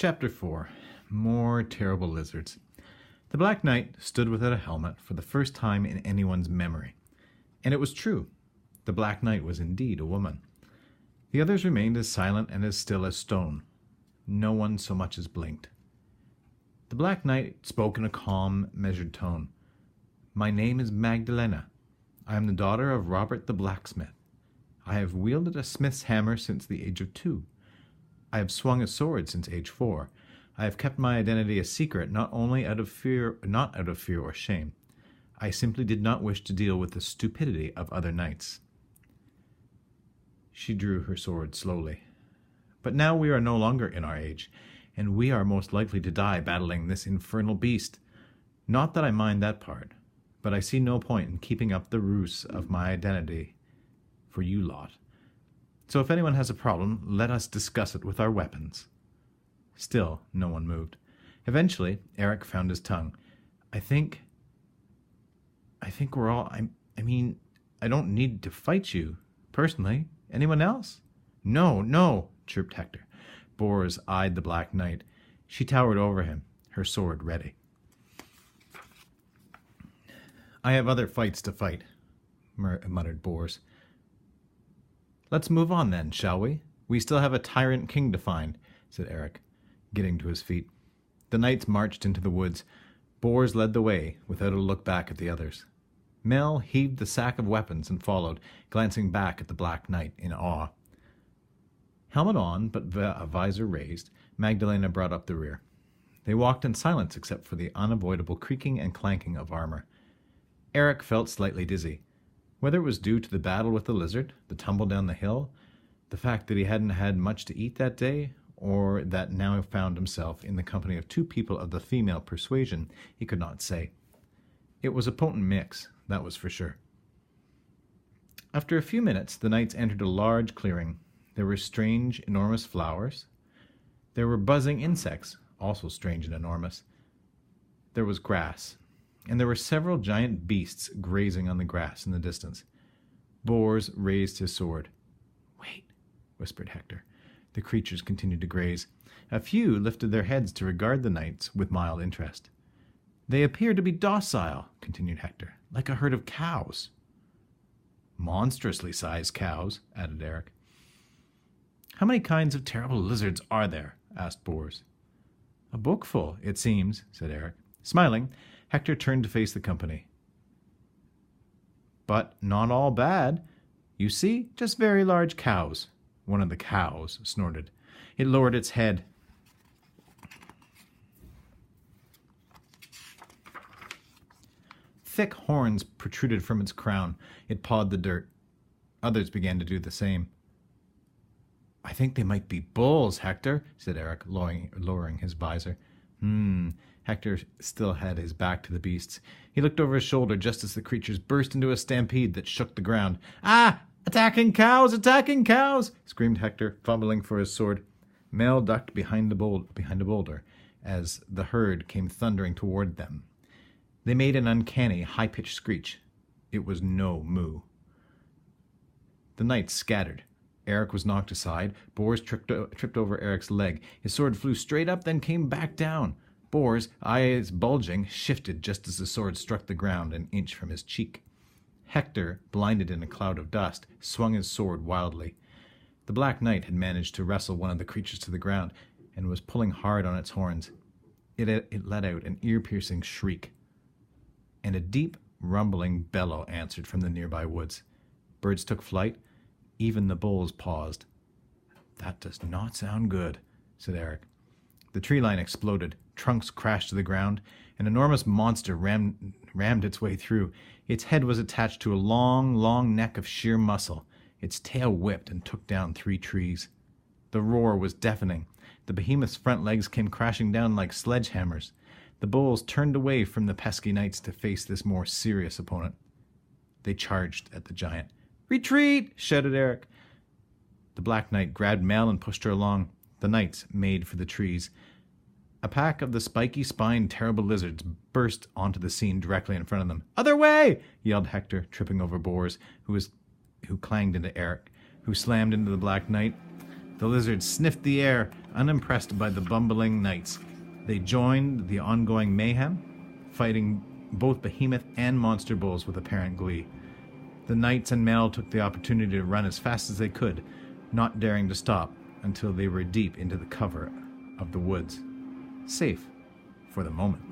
Chapter 4. More Terrible Lizards. The Black Knight stood without a helmet for the first time in anyone's memory. And it was true. The Black Knight was indeed a woman. The others remained as silent and as still as stone. No one so much as blinked. The Black Knight spoke in a calm, measured tone. "My name is Magdalena. I am the daughter of Robert the blacksmith. I have wielded a smith's hammer since the age of 2. I have swung a sword since age 4. I have kept my identity a secret, not out of fear or shame. I simply did not wish to deal with the stupidity of other knights." She drew her sword slowly. "But now we are no longer in our age, and we are most likely to die battling this infernal beast. Not that I mind that part, but I see no point in keeping up the ruse of my identity for you lot. So if anyone has a problem, let us discuss it with our weapons." Still, no one moved. Eventually, Eric found his tongue. I think we're all... I mean, I don't need to fight you, personally. Anyone else?" No, chirped Hector. Bors eyed the Black Knight. She towered over him, her sword ready. "I have other fights to fight," muttered Bors. "Let's move on then, shall we? We still have a tyrant king to find," said Eric, getting to his feet. The knights marched into the woods. Bors led the way, without a look back at the others. Mel heaved the sack of weapons and followed, glancing back at the Black Knight in awe. Helmet on, but visor raised, Magdalena brought up the rear. They walked in silence except for the unavoidable creaking and clanking of armor. Eric felt slightly dizzy. Whether it was due to the battle with the lizard, the tumble down the hill, the fact that he hadn't had much to eat that day, or that now found himself in the company of 2 people of the female persuasion, he could not say. It was a potent mix, that was for sure. After a few minutes, the knights entered a large clearing. There were strange, enormous flowers. There were buzzing insects, also strange and enormous. There was grass, and there were several giant beasts grazing on the grass in the distance. Bors raised his sword. "Wait," whispered Hector. The creatures continued to graze. A few lifted their heads to regard the knights with mild interest. "They appear to be docile," continued Hector, "like a herd of cows." "Monstrously sized cows," added Eric. "How many kinds of terrible lizards are there?" asked Bors. "A bookful, it seems," said Eric. Smiling, Hector turned to face the company. "But not all bad. You see, just very large cows." One of the cows snorted. It lowered its head. Thick horns protruded from its crown. It pawed the dirt. Others began to do the same. "I think they might be bulls, Hector," said Eric, lowering his visor. Hector still had his back to the beasts. He looked over his shoulder just as the creatures burst into a stampede that shook the ground. "Ah! Attacking cows! Attacking cows!" screamed Hector, fumbling for his sword. Mel ducked behind a boulder as the herd came thundering toward them. They made an uncanny, high-pitched screech. It was no moo. The knights scattered. Eric was knocked aside. Bors tripped over Eric's leg. His sword flew straight up, then came back down. Bors, eyes bulging, shifted just as the sword struck the ground an inch from his cheek. Hector, blinded in a cloud of dust, swung his sword wildly. The Black Knight had managed to wrestle one of the creatures to the ground and was pulling hard on its horns. It let out an ear-piercing shriek, and a deep, rumbling bellow answered from the nearby woods. Birds took flight. Even the bulls paused. "That does not sound good," said Eric. The tree line exploded. Trunks crashed to the ground. An enormous monster rammed its way through. Its head was attached to a long neck of sheer muscle. Its tail whipped and took down 3 trees. The roar was deafening. The behemoth's front legs came crashing down like sledgehammers. The bulls turned away from the pesky knights to face this more serious opponent. They charged at the giant. "Retreat!" shouted Eric. The Black Knight grabbed Mel and pushed her along. The knights made for the trees. A pack of the spiky-spined terrible lizards burst onto the scene directly in front of them. "Other way!" yelled Hector, tripping over Bors, who clanged into Eric, who slammed into the Black Knight. The lizards sniffed the air, unimpressed by the bumbling knights. They joined the ongoing mayhem, fighting both behemoth and monster bulls with apparent glee. The knights and Mel took the opportunity to run as fast as they could, not daring to stop until they were deep into the cover of the woods. Safe for the moment.